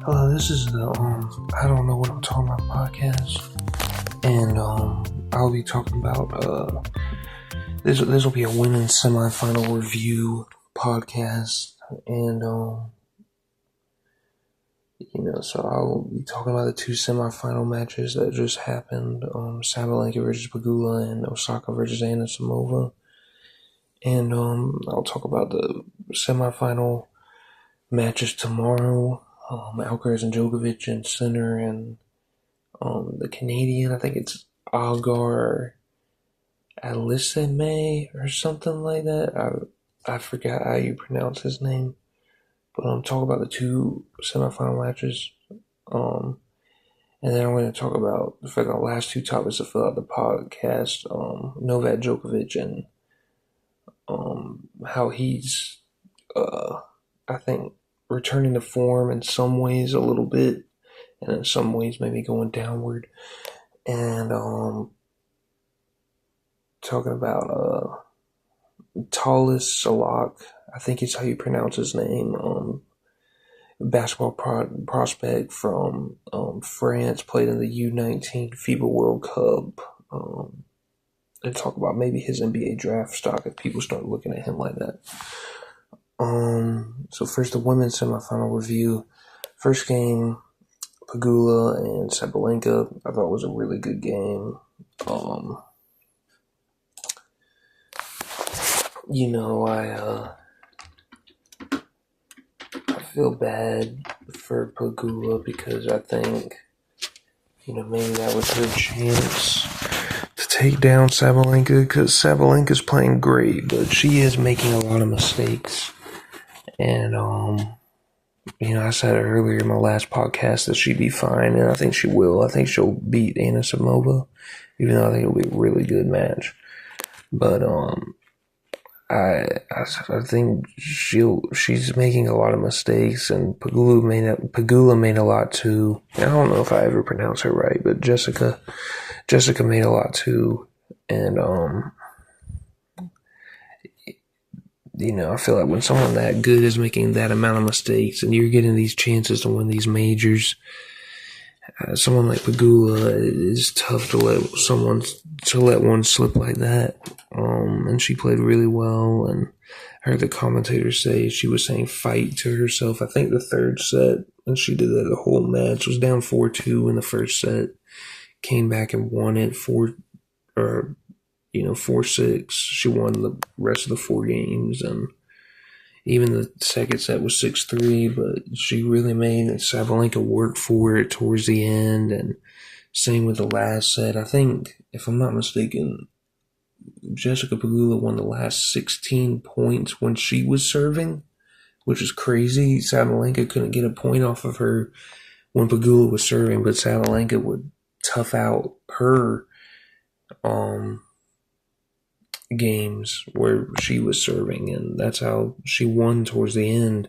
Hello, this is the I don't know what I'm talking about podcast, and I'll be talking about this will be a women's semifinal review podcast, and so I'll be talking about the two semifinal matches that just happened, Sabalenka versus Pegula and Osaka versus Anisimova, and I'll talk about the semifinal matches tomorrow. Alcaraz and Djokovic in center, and the Canadian, I think it's Agar Alisime or something like that. I forgot how you pronounce his name, but I'm talking about the two semifinal matches. And then I'm going to talk about, for the last two topics to fill out the podcast, Novak Djokovic and how he's, I think, returning to form in some ways a little bit, and in some ways maybe going downward. And talking about Talis Soulhac, I think is how you pronounce his name. Basketball prospect from France, played in the U19 FIBA World Cup. And talk about maybe his NBA draft stock if people start looking at him like that. So first, the women's semifinal review. First game, Pegula and Sabalenka, I thought was a really good game. I feel bad for Pegula because I think, maybe that was her chance to take down Sabalenka, because Sabalenka's playing great, but she is making a lot of mistakes. And, I said earlier in my last podcast that she'd be fine, and I think she will. I think she'll beat Anisimova, even though I think it'll be a really good match. But, I think she's making a lot of mistakes, and Pegula made a lot too. I don't know if I ever pronounce her right, but Jessica made a lot too, and I feel like when someone that good is making that amount of mistakes, and you're getting these chances to win these majors, someone like Pegula, is tough to let one slip like that. And she played really well, and I heard the commentator say she was saying fight to herself. I think the third set, and she did that the whole match, was down 4-2 in the first set, came back and won it 4-6. She won the rest of the 4 games, and even the second set was 6-3, but she really made Sabalenka work for it towards the end, and same with the last set. I think, if I'm not mistaken, Jessica Pegula won the last 16 points when she was serving, which is crazy. Sabalenka couldn't get a point off of her when Pegula was serving, but Sabalenka would tough out her games where she was serving, and that's how she won towards the end.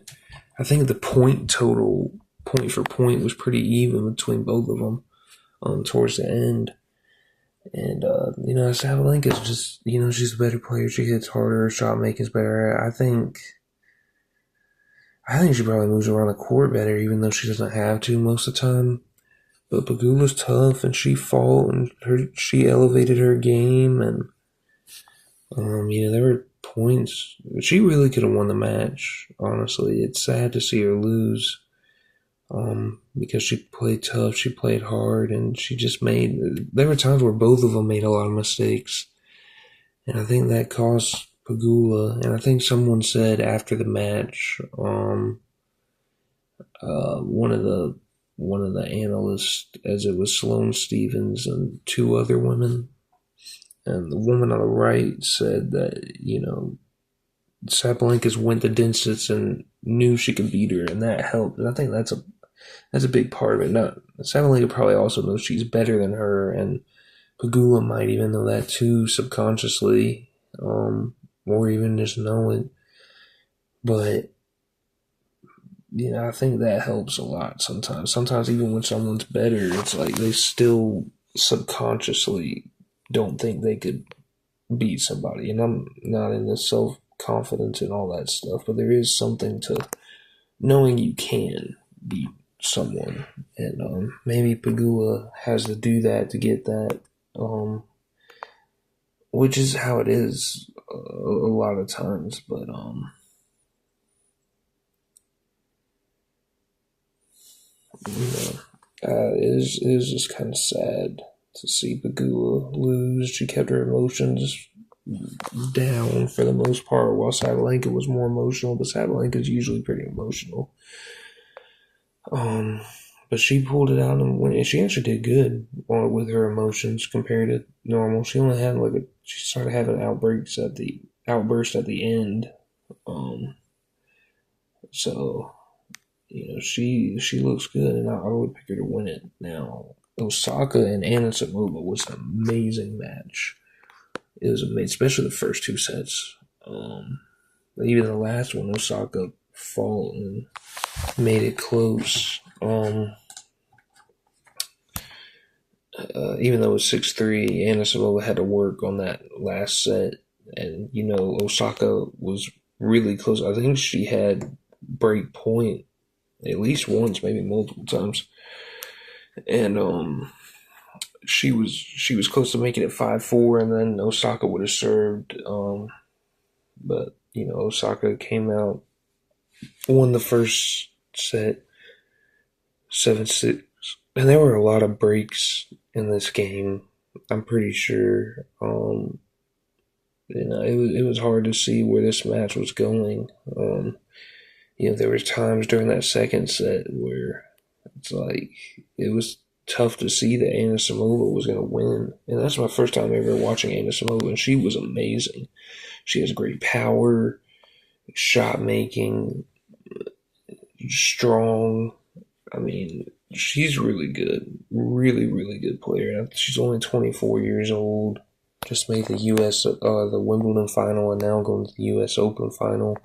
I think the point total, point for point, was pretty even between both of them towards the end. And, Sabalenka's just, she's a better player. She hits harder. Her shot making's better. I think she probably moves around the court better, even though she doesn't have to most of the time. But Pegula's tough, and she fought, and she elevated her game, and, there were points. She really could have won the match, honestly. It's sad to see her lose. Because she played tough, she played hard, and there were times where both of them made a lot of mistakes, and I think that cost Pegula. And I think someone said after the match, one of the analysts, as it was Sloane Stevens and 2 other women, and the woman on the right said that, Sabalenka's went the distance and knew she could beat her, and that helped. And I think that's a big part of it. Now, Sabalenka probably also knows she's better than her, and Pegula might even know that too, subconsciously, or even just know it. But, I think that helps a lot sometimes. Sometimes even when someone's better, it's like they still subconsciously don't think they could beat somebody. And I'm not in the self-confidence and all that stuff, but there is something to knowing you can beat someone, and maybe Pagula has to do that to get that, which is how it is a lot of times. But it is just kind of sad to see Pagula lose. She kept her emotions down for the most part, while Sabalenka was more emotional. But Sabalenka is usually pretty emotional. But she pulled it out and went. She actually did good with her emotions compared to normal. She only had she started having outbursts at the end. So she looks good, and I would pick her to win it. Now Osaka and Anna Samova was an amazing match. It was amazing, especially the first two sets. Even the last one, Osaka fought and made it close. Even though it was 6-3, Anna Samova had to work on that last set. And, Osaka was really close. I think she had break point at least once, maybe multiple times. And she was close to making it 5-4, and then Osaka would have served. But, Osaka came out, won the first set 7-6. And there were a lot of breaks in this game, I'm pretty sure. It was hard to see where this match was going. There was times during that second set where it's like it was tough to see that Anna Samova was going to win. And that's my first time ever watching Anna Samova, and she was amazing. She has great power, shot making, strong. I mean, she's really good. Really, really good player. She's only 24 years old. Just made the the Wimbledon final, and now going to the US Open final.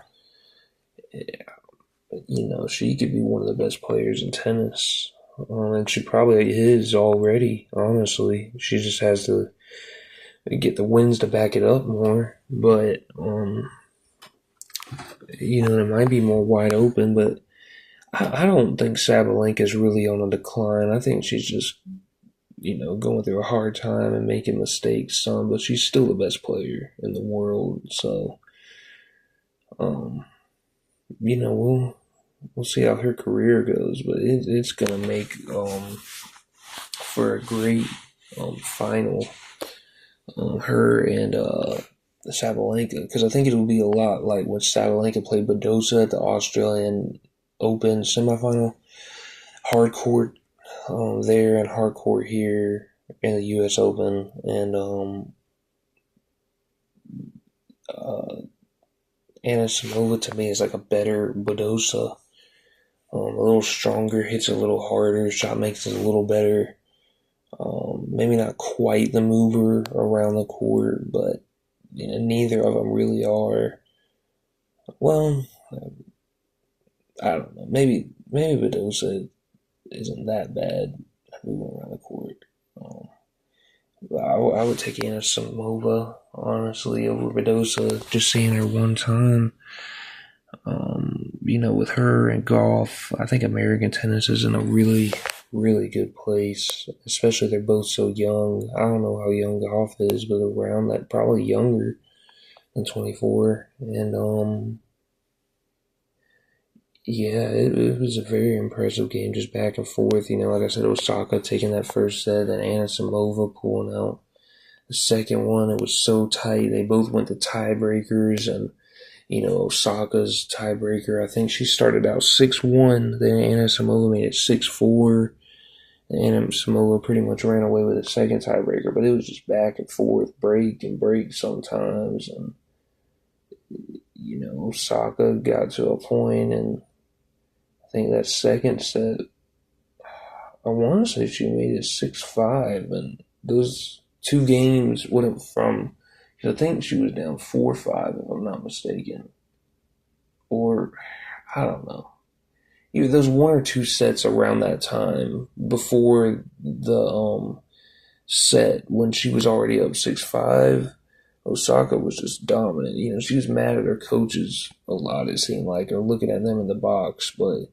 She could be one of the best players in tennis. And she probably is already, honestly. She just has to get the wins to back it up more. But, it might be more wide open, but I don't think Sabalenka is really on a decline. I think she's just, going through a hard time and making mistakes some, but she's still the best player in the world. So, we'll see how her career goes, but it's gonna make for a great final. Her and Sabalenka, because I think it'll be a lot like when Sabalenka played Badosa at the Australian Open Semifinal. Hard court there and hard court here in the US Open, and Anna Samova to me is like a better Badosa. A little stronger, hits a little harder, shot makes it a little better. Maybe not quite the mover around the court, but neither of them really are. Well, I don't know. Maybe Badosa isn't that bad moving around the court. I would take Anna Samova, honestly, over Badosa, just seeing her one time. With her and golf, I think American tennis is in a really, really good place, especially they're both so young. I don't know how young golf is, but around that, probably younger than 24. And, yeah, it was a very impressive game, just back and forth. Like I said, Osaka taking that first set, and Anna Samova pulling out the second one. It was so tight. They both went to tiebreakers, and Osaka's tiebreaker, I think she started out 6-1. Then Anna Samova made it 6-4. And Anna Samova pretty much ran away with the second tiebreaker, but it was just back and forth, break and break sometimes. And, Osaka got to a point, and I think that second set, I want to say she made it 6-5. And those two games went from, I think she was down 4-5, if I'm not mistaken. Or, I don't know. Either those one or two sets around that time before the set when she was already up 6-5, Osaka was just dominant. She was mad at her coaches a lot, it seemed like, or looking at them in the box. But,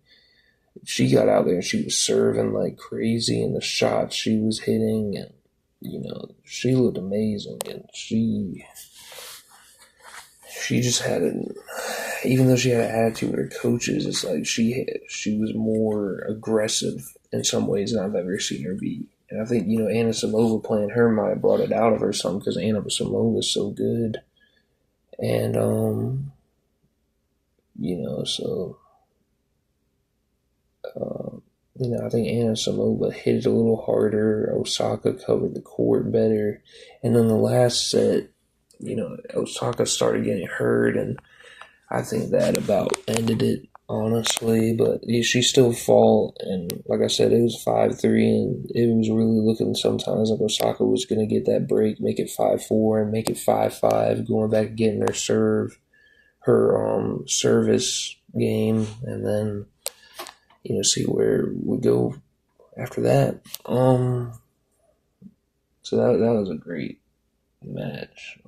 she got out there and she was serving like crazy, and the shots she was hitting, and she looked amazing, and she just had even though she had an attitude with her coaches, it's like she was more aggressive in some ways than I've ever seen her be. And I think, Anna Samova playing her might have brought it out of her some, because Anna Samova is so good. And, so, I think Anna Samova hit it a little harder. Osaka covered the court better. And then the last set, Osaka started getting hurt, and I think that about ended it, honestly. But she still fought, and like I said, it was 5-3, and it was really looking sometimes like Osaka was going to get that break, make it 5-4, and make it 5-5, going back and getting her service game, and then see where we go after that. So that was a great match.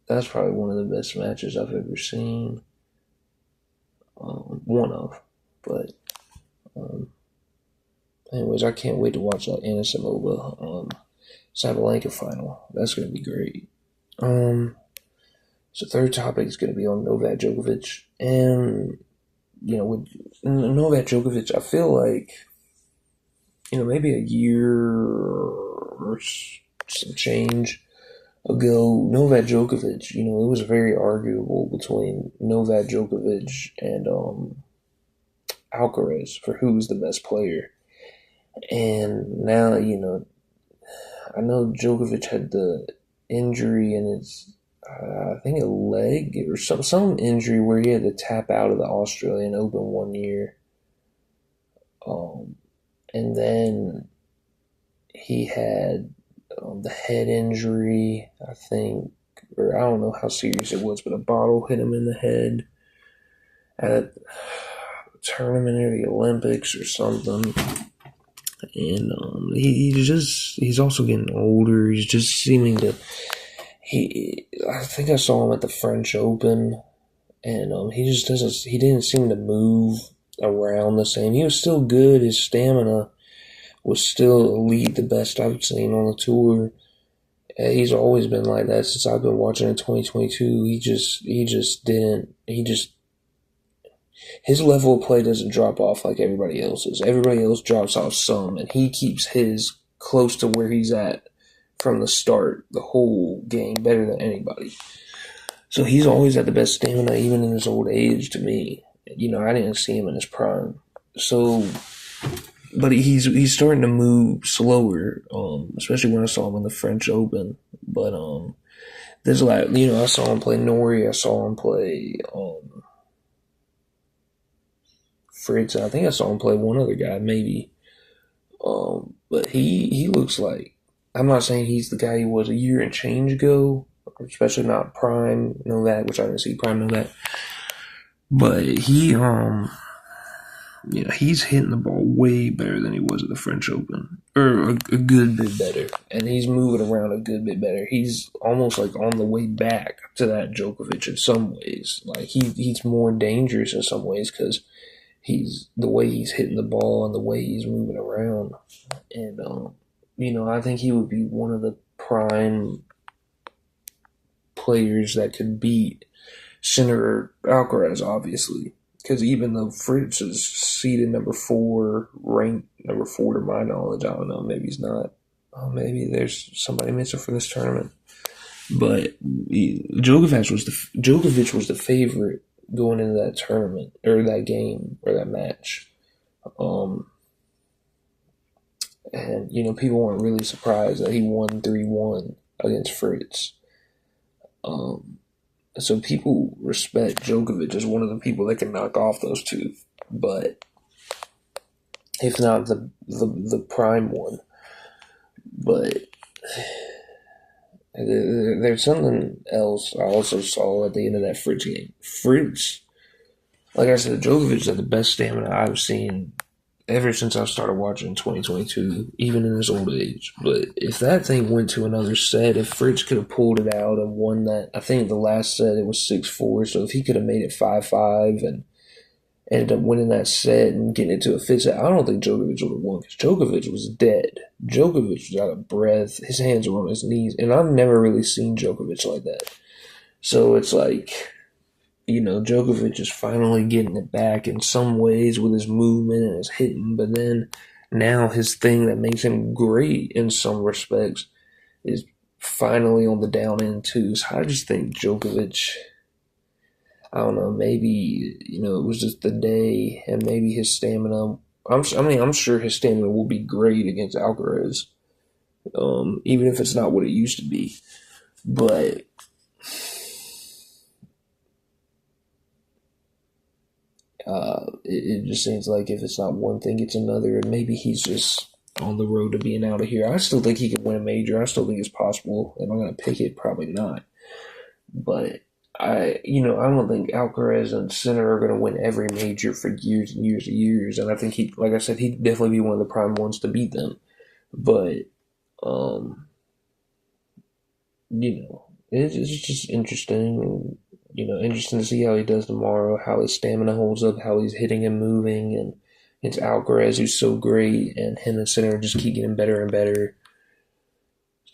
That's probably one of the best matches I've ever seen. One of, but anyways, I can't wait to watch that Anna Samova Sabalenka final. That's going to be great. So third topic is going to be on Novak Djokovic, and with Novak Djokovic, I feel like maybe a year or some change ago, Novak Djokovic, it was very arguable between Novak Djokovic and Alcaraz for who was the best player. And now, I know Djokovic had the injury in his, I think a leg or some injury where he had to tap out of the Australian Open 1 year. And then he had the head injury, I think, or I don't know how serious it was, but a bottle hit him in the head at a tournament or the Olympics or something. And he's also getting older. He's just seeming to. I think I saw him at the French Open, and he just doesn't. He didn't seem to move around the same. He was still good. His stamina was still elite, the best I've seen on the tour. He's always been like that since I've been watching in 2022. His level of play doesn't drop off like everybody else's. Everybody else drops off some, and he keeps his close to where he's at from the start, the whole game, better than anybody. So he's always had the best stamina, even in his old age, to me. I didn't see him in his prime. So, but he's starting to move slower, especially when I saw him in the French Open. But there's a lot, I saw him play Nori, I saw him play Fritz, and I think I saw him play one other guy, maybe. But he looks like, I'm not saying he's the guy he was a year and change ago, especially not prime Novak, which I didn't see prime Novak. But he's hitting the ball way better than he was at the French Open, or a good bit better, and he's moving around a good bit better. He's almost like on the way back to that Djokovic in some ways. Like he's more dangerous in some ways because the way he's hitting the ball and the way he's moving around, and I think he would be one of the prime players that could beat Sinner or Alcaraz, obviously. Because even though Fritz is seeded number 4, ranked number 4 to my knowledge, I don't know, maybe he's not. Maybe there's somebody missing for this tournament. But Djokovic was the favorite going into that tournament, or that game, or that match. And, people weren't really surprised that he won 3-1 against Fritz. So people respect Djokovic as one of the people that can knock off those two, but if not the prime one. But there's something else I also saw at the end of that Fritz game. Fritz, like I said, Djokovic had the best stamina I've seen ever since I started watching 2022, even in his old age. But if that thing went to another set, if Fritz could have pulled it out and won that, I think the last set it was 6-4, so if he could have made it 5-5 and ended up winning that set and getting into a fifth set. I don't think Djokovic would have won because Djokovic was dead. Djokovic was out of breath. His hands were on his knees. And I've never really seen Djokovic like that. So it's like, Djokovic is finally getting it back in some ways with his movement and his hitting. But then now his thing that makes him great in some respects is finally on the down end too. So I just think Djokovic, I don't know, maybe, it was just the day and maybe his stamina. I'm sure his stamina will be great against Alcaraz, even if it's not what it used to be. But it just seems like if it's not one thing, it's another. And maybe he's just on the road to being out of here. I still think he could win a major. I still think it's possible. Am I going to pick it? Probably not. But I don't think Alcaraz and Sinner are going to win every major for years and years and years. And I think like I said, he'd definitely be one of the prime ones to beat them. But, it's just interesting. Interesting to see how he does tomorrow, how his stamina holds up, how he's hitting and moving. And it's Alcaraz who's so great, and him and Sinner just keep getting better and better.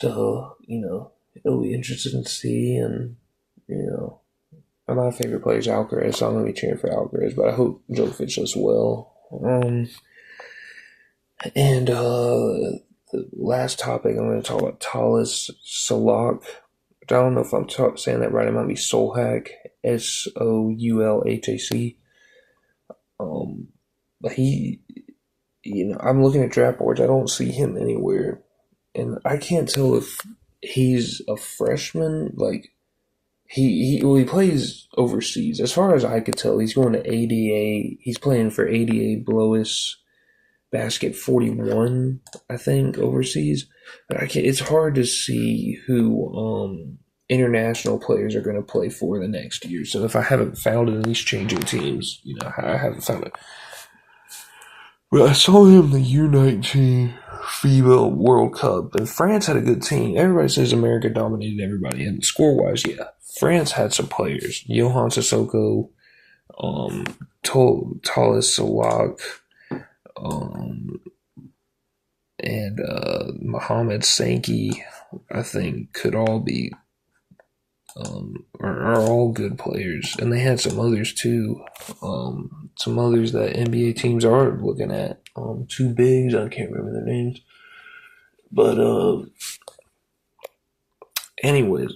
So, it'll be interesting to see. And, my favorite player is Alcaraz, so I'm going to be cheering for Alcaraz, but I hope Djokovic does well. And the last topic, I'm going to talk about Talis Soulhac. I don't know if I'm saying that right. It might be Soulhac, Soulhac. But he, I'm looking at draft boards. I don't see him anywhere. And I can't tell if he's a freshman. Like, he plays overseas. As far as I could tell, he's going to ADA. He's playing for ADA Blois Basket 41, I think, overseas. But it's hard to see who international players are going to play for the next year. So if I haven't found it, at least changing teams. I haven't found it. Well, I saw him in the U19 FIBA World Cup, and France had a good team. Everybody says America dominated everybody, and score-wise, yeah. France had some players. Johan Sissoko, Talis Soulhac, and Mohamed Sankey, I think, could all be are all good players. And they had some others too. Some others that NBA teams are looking at. Two bigs, I can't remember their names. But anyways,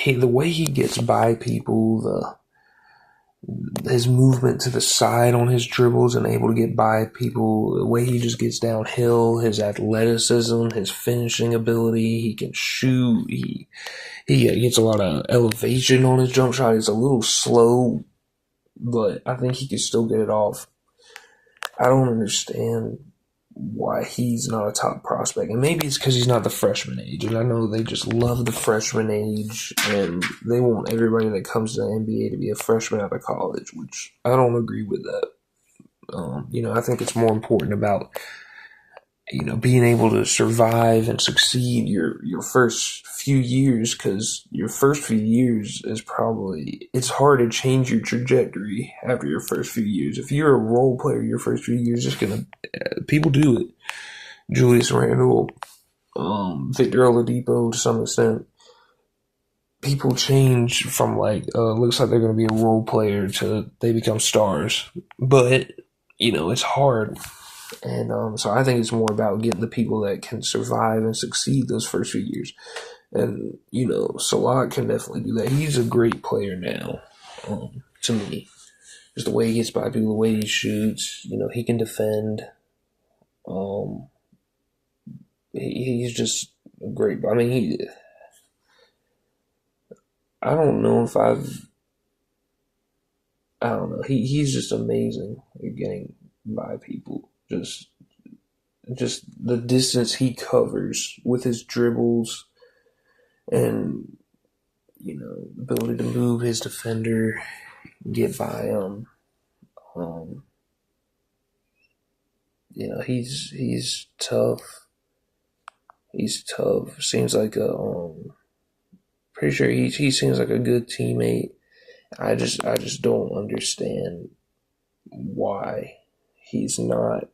the way he gets by people, his movement to the side on his dribbles and able to get by people, the way he just gets downhill, his athleticism, his finishing ability, he can shoot, he gets a lot of elevation on his jump shot. It's a little slow, but I think he can still get it off. I don't understand why he's not a top prospect. And maybe it's because he's not the freshman age. And I know they just love the freshman age, and they want everybody that comes to the NBA to be a freshman out of college, which I don't agree with that. I think it's more important about, being able to survive and succeed your first few years, because your first few years it's hard to change your trajectory after your first few years. If you're a role player your first few years, people do it. Julius Randle, Victor Oladipo to some extent. People change from looks like they're going to be a role player to they become stars. But, it's hard. And so I think it's more about getting the people that can survive and succeed those first few years. And, Soulhac can definitely do that. He's a great player now, to me. Just the way he gets by people, the way he shoots, he can defend. He's just great. I mean, I don't know. He's just amazing at getting by people. Just the distance he covers with his dribbles and, the ability to move his defender, get by him. He's tough. He's tough. Seems like pretty sure he seems like a good teammate. I just don't understand why he's not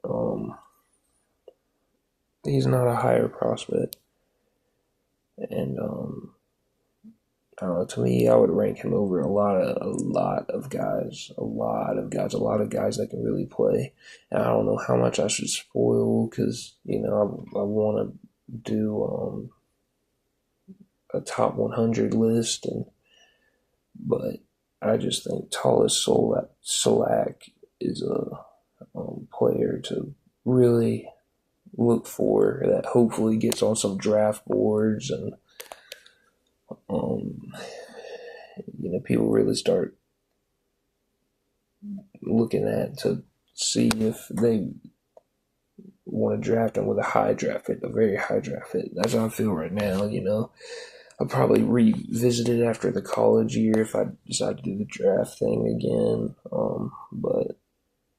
a higher prospect. And I don't know, to me, I would rank him over a lot of guys that can really play. And I don't know how much I should spoil because, you know, I want to do a top 100 list, but I just think Talis Soulhac is a player to really look for that hopefully gets on some draft boards, and you know, people really start looking at to see if they want to draft him with a high draft pick, a very high draft pick. That's how I feel right now. You know, I'll probably revisit it after the college year if I decide to do the draft thing again. But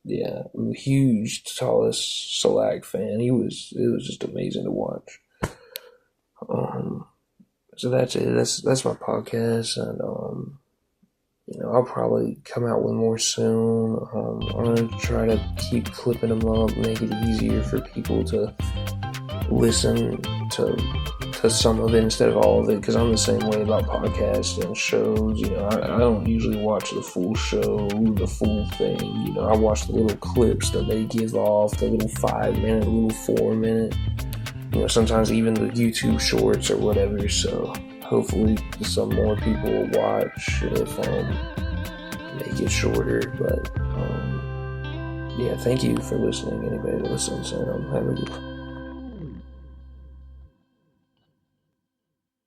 yeah, I'm a huge Talis Soulhac fan. It was just amazing to watch. So that's it. That's my podcast, and you know, I'll probably come out with more soon. I'm gonna try to keep clipping them up, make it easier for people to listen to some of it instead of all of it, because I'm the same way about podcasts and shows. You know, I don't usually watch the full show, the full thing. You know, I watch the little clips that they give off, the little 5-minute, little 4-minute. You know, sometimes even the YouTube shorts or whatever. So hopefully some more people will watch if make it shorter. But yeah, thank you for listening. Anybody that listens, and have a good